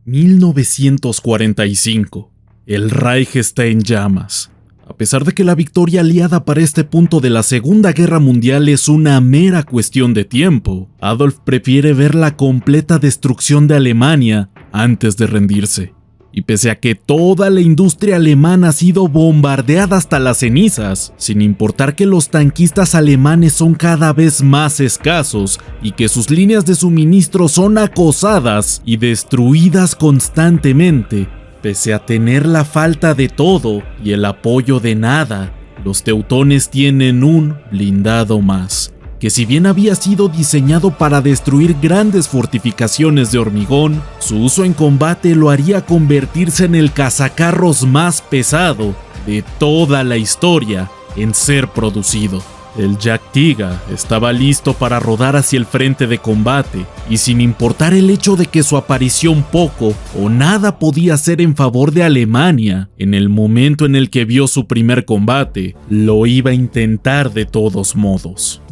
1945. El Reich está en llamas. A pesar de que la victoria aliada para este punto de la Segunda Guerra Mundial es una mera cuestión de tiempo, Adolf prefiere ver la completa destrucción de Alemania antes de rendirse. Y pese a que toda la industria alemana ha sido bombardeada hasta las cenizas, sin importar que los tanquistas alemanes son cada vez más escasos y que sus líneas de suministro son acosadas y destruidas constantemente, pese a tener la falta de todo y el apoyo de nada, los teutones tienen un blindado más, que si bien había sido diseñado para destruir grandes fortificaciones de hormigón, su uso en combate lo haría convertirse en el cazacarros más pesado de toda la historia en ser producido. El Jagdtiger estaba listo para rodar hacia el frente de combate, y sin importar el hecho de que su aparición poco o nada podía hacer en favor de Alemania, en el momento en el que vio su primer combate, lo iba a intentar de todos modos.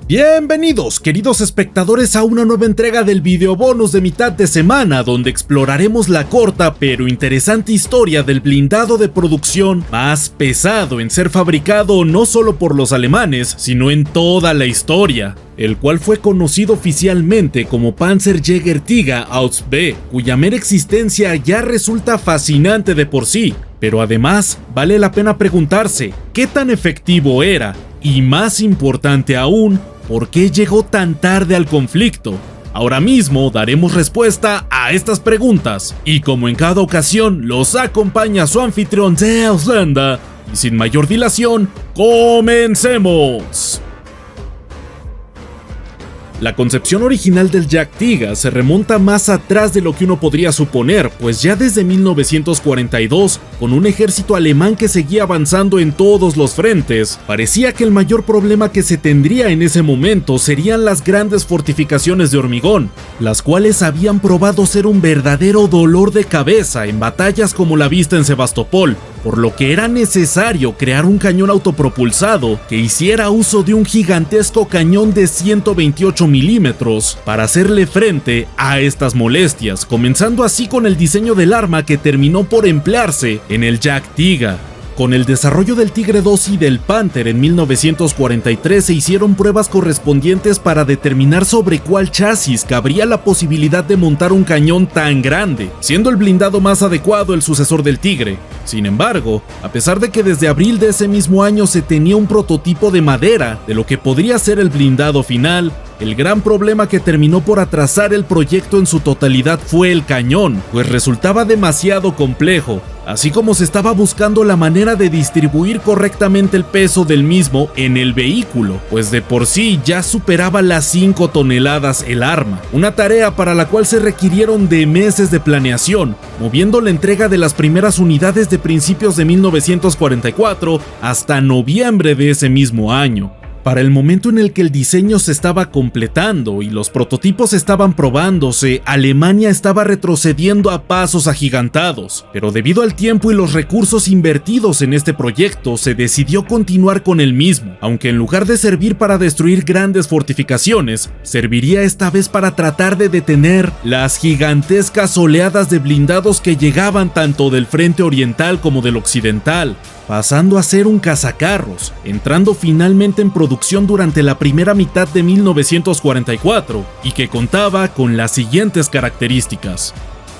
Bienvenidos, queridos espectadores, a una nueva entrega del video bonus de mitad de semana, donde exploraremos la corta pero interesante historia del blindado de producción más pesado en ser fabricado no solo por los alemanes, sino en toda la historia, el cual fue conocido oficialmente como Panzerjäger-Tiger Aus B, cuya mera existencia ya resulta fascinante de por sí, pero además vale la pena preguntarse qué tan efectivo era, y más importante aún, ¿por qué llegó tan tarde al conflicto? Ahora mismo daremos respuesta a estas preguntas, y como en cada ocasión, los acompaña su anfitrión de Auslanda, y sin mayor dilación, ¡comencemos! La concepción original del Jagdtiger se remonta más atrás de lo que uno podría suponer, pues ya desde 1942, con un ejército alemán que seguía avanzando en todos los frentes, parecía que el mayor problema que se tendría en ese momento serían las grandes fortificaciones de hormigón, las cuales habían probado ser un verdadero dolor de cabeza en batallas como la vista en Sebastopol, por lo que era necesario crear un cañón autopropulsado que hiciera uso de un gigantesco cañón de 128 milímetros para hacerle frente a estas molestias, comenzando así con el diseño del arma que terminó por emplearse en el Jagdtiger. Con el desarrollo del Tigre II y del Panther en 1943 se hicieron pruebas correspondientes para determinar sobre cuál chasis cabría la posibilidad de montar un cañón tan grande, siendo el blindado más adecuado el sucesor del Tigre. Sin embargo, a pesar de que desde abril de ese mismo año se tenía un prototipo de madera de lo que podría ser el blindado final, el gran problema que terminó por atrasar el proyecto en su totalidad fue el cañón, pues resultaba demasiado complejo, así como se estaba buscando la manera de distribuir correctamente el peso del mismo en el vehículo, pues de por sí ya superaba las 5 toneladas el arma, una tarea para la cual se requirieron de meses de planeación, moviendo la entrega de las primeras unidades de principios de 1944 hasta noviembre de ese mismo año. Para el momento en el que el diseño se estaba completando y los prototipos estaban probándose, Alemania estaba retrocediendo a pasos agigantados, pero debido al tiempo y los recursos invertidos en este proyecto, se decidió continuar con el mismo, aunque en lugar de servir para destruir grandes fortificaciones, serviría esta vez para tratar de detener las gigantescas oleadas de blindados que llegaban tanto del frente oriental como del occidental, pasando a ser un cazacarros, entrando finalmente en producción durante la primera mitad de 1944 y que contaba con las siguientes características.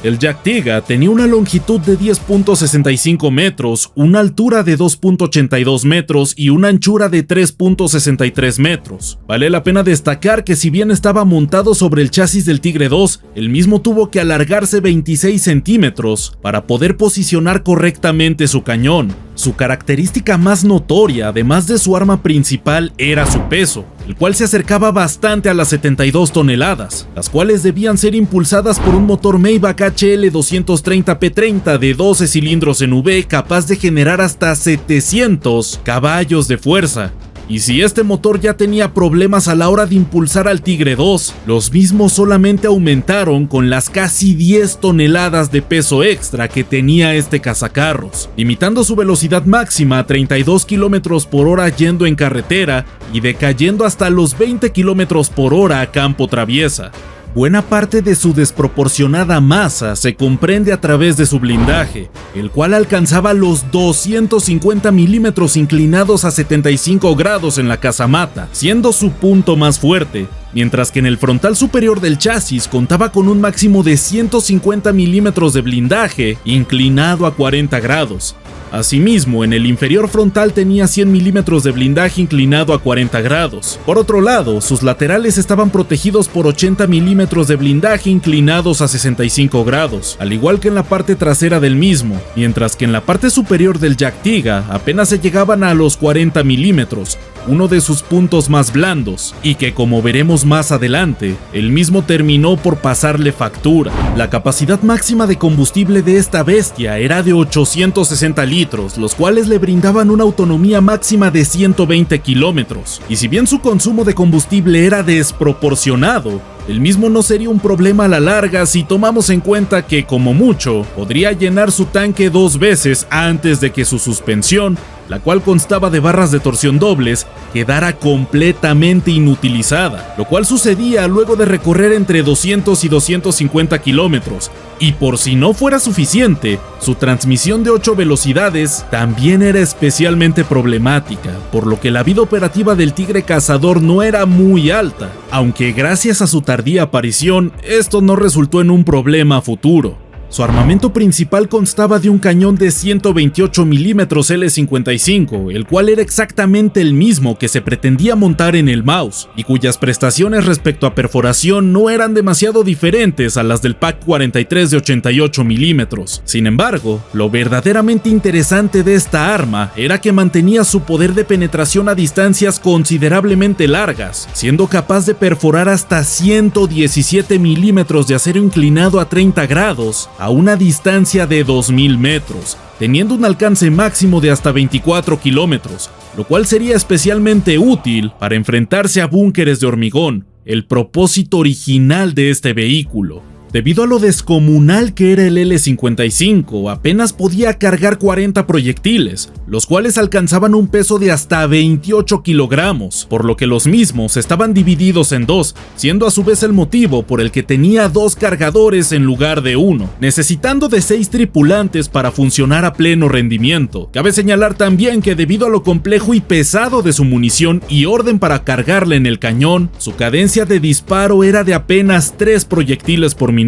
El Jagdtiger tenía una longitud de 10.65 metros, una altura de 2.82 metros y una anchura de 3.63 metros. Vale la pena destacar que si bien estaba montado sobre el chasis del Tigre II, el mismo tuvo que alargarse 26 centímetros para poder posicionar correctamente su cañón. Su característica más notoria, además de su arma principal, era su peso, el cual se acercaba bastante a las 72 toneladas, las cuales debían ser impulsadas por un motor Maybach HL 230P30 de 12 cilindros en V capaz de generar hasta 700 caballos de fuerza. Y si este motor ya tenía problemas a la hora de impulsar al Tigre 2, los mismos solamente aumentaron con las casi 10 toneladas de peso extra que tenía este cazacarros, limitando su velocidad máxima a 32 km por hora yendo en carretera y decayendo hasta los 20 km por hora a campo traviesa. Buena parte de su desproporcionada masa se comprende a través de su blindaje, el cual alcanzaba los 250 milímetros inclinados a 75 grados en la casamata, siendo su punto más fuerte, mientras que en el frontal superior del chasis contaba con un máximo de 150 milímetros de blindaje inclinado a 40 grados. Asimismo, en el inferior frontal tenía 100 milímetros de blindaje inclinado a 40 grados. Por otro lado, sus laterales estaban protegidos por 80 milímetros de blindaje inclinados a 65 grados, al igual que en la parte trasera del mismo, mientras que en la parte superior del Jagdtiga apenas se llegaban a los 40 milímetros, uno de sus puntos más blandos, y que como veremos más adelante, el mismo terminó por pasarle factura. La capacidad máxima de combustible de esta bestia era de 860 litros, los cuales le brindaban una autonomía máxima de 120 kilómetros, y si bien su consumo de combustible era desproporcionado, el mismo no sería un problema a la larga si tomamos en cuenta que, como mucho, podría llenar su tanque 2 veces antes de que su suspensión, la cual constaba de barras de torsión dobles, quedara completamente inutilizada, lo cual sucedía luego de recorrer entre 200 y 250 kilómetros, y por si no fuera suficiente, su transmisión de 8 velocidades también era especialmente problemática, por lo que la vida operativa del Tigre Cazador no era muy alta, aunque gracias a su tardía aparición, esto no resultó en un problema futuro. Su armamento principal constaba de un cañón de 128 milímetros L55, el cual era exactamente el mismo que se pretendía montar en el Maus, y cuyas prestaciones respecto a perforación no eran demasiado diferentes a las del Pak 43 de 88 milímetros. Sin embargo, lo verdaderamente interesante de esta arma era que mantenía su poder de penetración a distancias considerablemente largas, siendo capaz de perforar hasta 117 milímetros de acero inclinado a 30 grados, a una distancia de 2000 metros, teniendo un alcance máximo de hasta 24 kilómetros, lo cual sería especialmente útil para enfrentarse a búnkeres de hormigón, el propósito original de este vehículo. Debido a lo descomunal que era el L55, apenas podía cargar 40 proyectiles, los cuales alcanzaban un peso de hasta 28 kilogramos, por lo que los mismos estaban divididos en dos, siendo a su vez el motivo por el que tenía 2 cargadores en lugar de 1, necesitando de 6 tripulantes para funcionar a pleno rendimiento. Cabe señalar también que debido a lo complejo y pesado de su munición y orden para cargarla en el cañón, su cadencia de disparo era de apenas 3 proyectiles por minuto.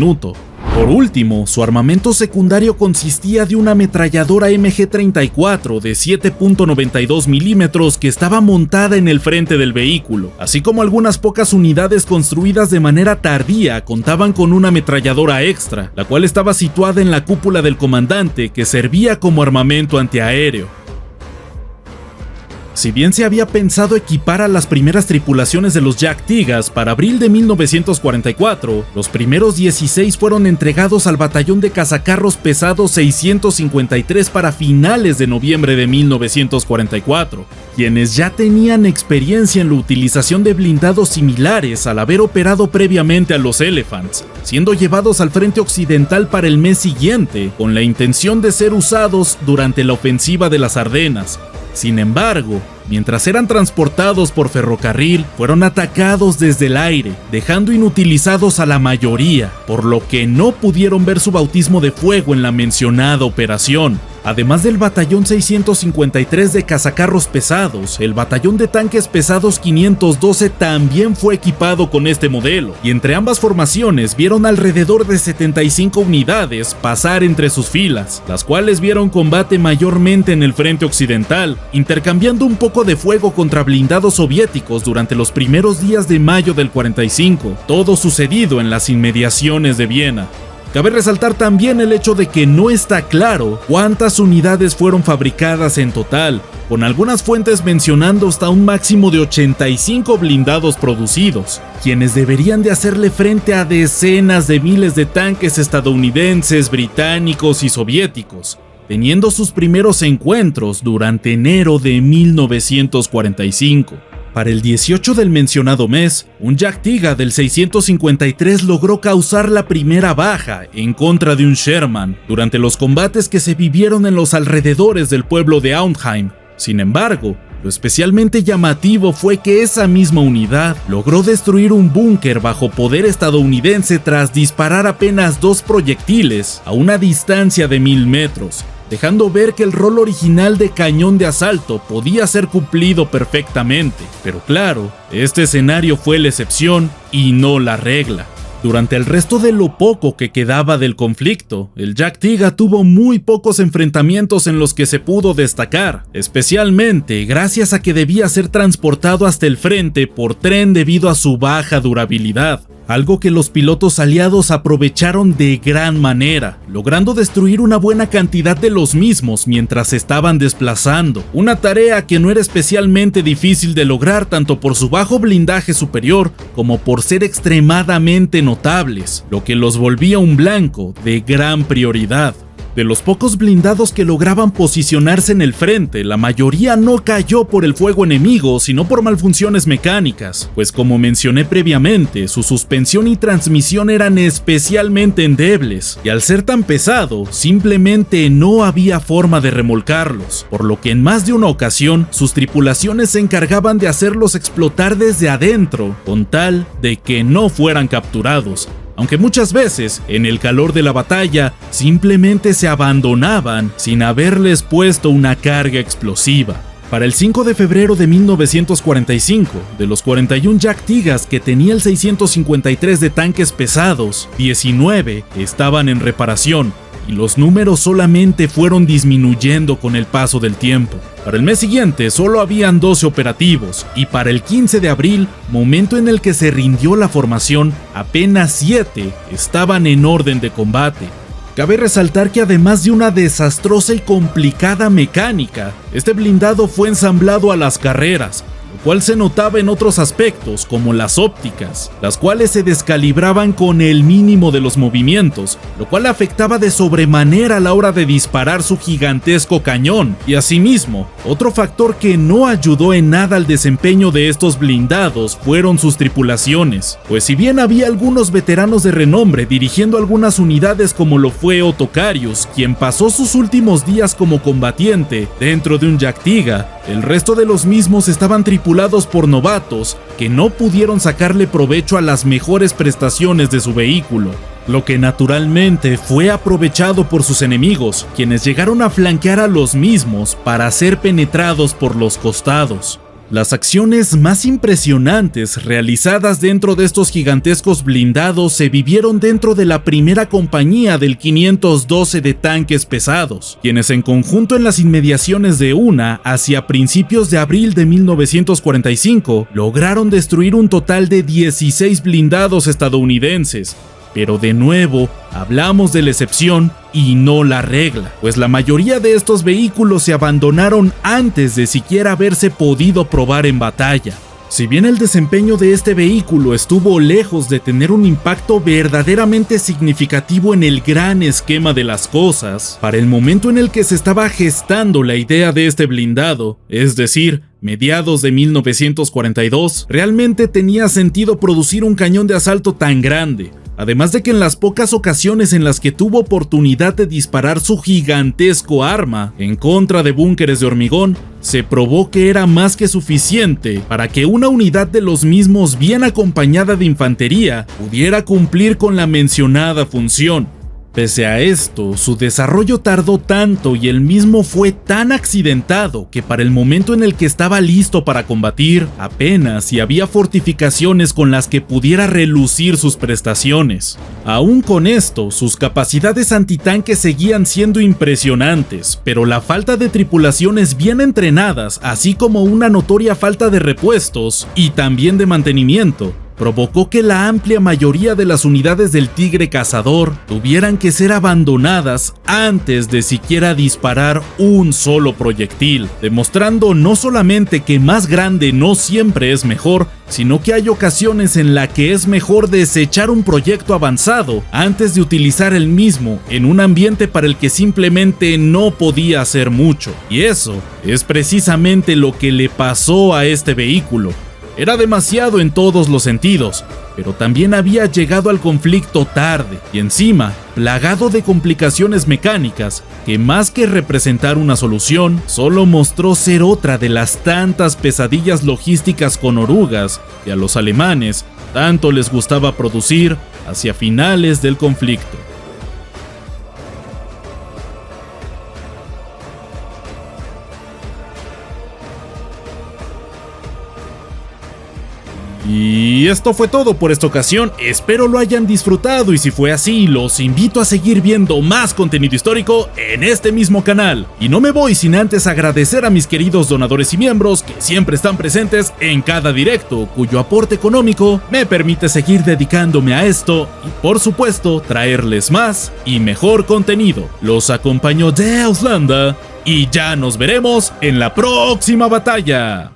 Por último, su armamento secundario consistía de una ametralladora MG-34 de 7.92 milímetros que estaba montada en el frente del vehículo, así como algunas pocas unidades construidas de manera tardía contaban con una ametralladora extra, la cual estaba situada en la cúpula del comandante que servía como armamento antiaéreo. Si bien se había pensado equipar a las primeras tripulaciones de los Jagdtigas para abril de 1944, los primeros 16 fueron entregados al batallón de cazacarros pesados 653 para finales de noviembre de 1944, quienes ya tenían experiencia en la utilización de blindados similares al haber operado previamente a los Elephants, siendo llevados al frente occidental para el mes siguiente, con la intención de ser usados durante la ofensiva de las Ardenas. Sin embargo, mientras eran transportados por ferrocarril, fueron atacados desde el aire, dejando inutilizados a la mayoría, por lo que no pudieron ver su bautismo de fuego en la mencionada operación. Además del batallón 653 de cazacarros pesados, el batallón de tanques pesados 512 también fue equipado con este modelo, y entre ambas formaciones vieron alrededor de 75 unidades pasar entre sus filas, las cuales vieron combate mayormente en el frente occidental, intercambiando un poco de fuego contra blindados soviéticos durante los primeros días de mayo del 45, todo sucedido en las inmediaciones de Viena. Cabe resaltar también el hecho de que no está claro cuántas unidades fueron fabricadas en total, con algunas fuentes mencionando hasta un máximo de 85 blindados producidos, quienes deberían de hacerle frente a decenas de miles de tanques estadounidenses, británicos y soviéticos. teniendo sus primeros encuentros durante enero de 1945. Para el 18 del mencionado mes, un Jagdtiga del 653 logró causar la primera baja en contra de un Sherman durante los combates que se vivieron en los alrededores del pueblo de Aunheim. Sin embargo, lo especialmente llamativo fue que esa misma unidad logró destruir un búnker bajo poder estadounidense tras disparar apenas 2 proyectiles a una distancia de 1000 metros, dejando ver que el rol original de cañón de asalto podía ser cumplido perfectamente. Pero claro, este escenario fue la excepción y no la regla. Durante el resto de lo poco que quedaba del conflicto, el Jagdtiga tuvo muy pocos enfrentamientos en los que se pudo destacar, especialmente gracias a que debía ser transportado hasta el frente por tren debido a su baja durabilidad. Algo que los pilotos aliados aprovecharon de gran manera, logrando destruir una buena cantidad de los mismos mientras se estaban desplazando, una tarea que no era especialmente difícil de lograr tanto por su bajo blindaje superior como por ser extremadamente notables, lo que los volvía un blanco de gran prioridad. De los pocos blindados que lograban posicionarse en el frente, la mayoría no cayó por el fuego enemigo, sino por malfunciones mecánicas, pues como mencioné previamente, su suspensión y transmisión eran especialmente endebles, y al ser tan pesado, simplemente no había forma de remolcarlos, por lo que en más de una ocasión, sus tripulaciones se encargaban de hacerlos explotar desde adentro, con tal de que no fueran capturados. Aunque muchas veces, en el calor de la batalla, simplemente se abandonaban sin haberles puesto una carga explosiva. Para el 5 de febrero de 1945, de los 41 Jagdtigas que tenía el 653 de tanques pesados, 19 estaban en reparación, y los números solamente fueron disminuyendo con el paso del tiempo. Para el mes siguiente solo habían 12 operativos, y para el 15 de abril, momento en el que se rindió la formación, apenas 7 estaban en orden de combate. Cabe resaltar que además de una desastrosa y complicada mecánica, este blindado fue ensamblado a las carreras, lo cual se notaba en otros aspectos como las ópticas, las cuales se descalibraban con el mínimo de los movimientos, lo cual afectaba de sobremanera a la hora de disparar su gigantesco cañón. Y asimismo, otro factor que no ayudó en nada al desempeño de estos blindados fueron sus tripulaciones, pues si bien había algunos veteranos de renombre dirigiendo algunas unidades como lo fue Otto Carius, quien pasó sus últimos días como combatiente dentro de un Jagdtiga, el resto de los mismos estaban tripulados por novatos que no pudieron sacarle provecho a las mejores prestaciones de su vehículo, lo que naturalmente fue aprovechado por sus enemigos, quienes llegaron a flanquear a los mismos para ser penetrados por los costados. Las acciones más impresionantes realizadas dentro de estos gigantescos blindados se vivieron dentro de la primera compañía del 512 de tanques pesados, quienes en conjunto en las inmediaciones de Una, hacia principios de abril de 1945, lograron destruir un total de 16 blindados estadounidenses. Pero de nuevo, hablamos de la excepción y no la regla, pues la mayoría de estos vehículos se abandonaron antes de siquiera haberse podido probar en batalla. Si bien el desempeño de este vehículo estuvo lejos de tener un impacto verdaderamente significativo en el gran esquema de las cosas, para el momento en el que se estaba gestando la idea de este blindado, es decir, mediados de 1942, realmente tenía sentido producir un cañón de asalto tan grande. Además de que en las pocas ocasiones en las que tuvo oportunidad de disparar su gigantesco arma en contra de búnkeres de hormigón, se probó que era más que suficiente para que una unidad de los mismos bien acompañada de infantería pudiera cumplir con la mencionada función. Pese a esto, su desarrollo tardó tanto y el mismo fue tan accidentado que para el momento en el que estaba listo para combatir, apenas si había fortificaciones con las que pudiera relucir sus prestaciones. Aún con esto, sus capacidades antitanque seguían siendo impresionantes, pero la falta de tripulaciones bien entrenadas, así como una notoria falta de repuestos y también de mantenimiento, provocó que la amplia mayoría de las unidades del Tigre Cazador tuvieran que ser abandonadas antes de siquiera disparar un solo proyectil, demostrando no solamente que más grande no siempre es mejor, sino que hay ocasiones en las que es mejor desechar un proyecto avanzado antes de utilizar el mismo en un ambiente para el que simplemente no podía hacer mucho. Y eso es precisamente lo que le pasó a este vehículo. Era demasiado en todos los sentidos, pero también había llegado al conflicto tarde y encima plagado de complicaciones mecánicas que, más que representar una solución, solo mostró ser otra de las tantas pesadillas logísticas con orugas que a los alemanes tanto les gustaba producir hacia finales del conflicto. Y esto fue todo por esta ocasión, espero lo hayan disfrutado y si fue así, los invito a seguir viendo más contenido histórico en este mismo canal. Y no me voy sin antes agradecer a mis queridos donadores y miembros que siempre están presentes en cada directo, cuyo aporte económico me permite seguir dedicándome a esto y por supuesto traerles más y mejor contenido. Los acompaño de Auslanda y ya nos veremos en la próxima batalla.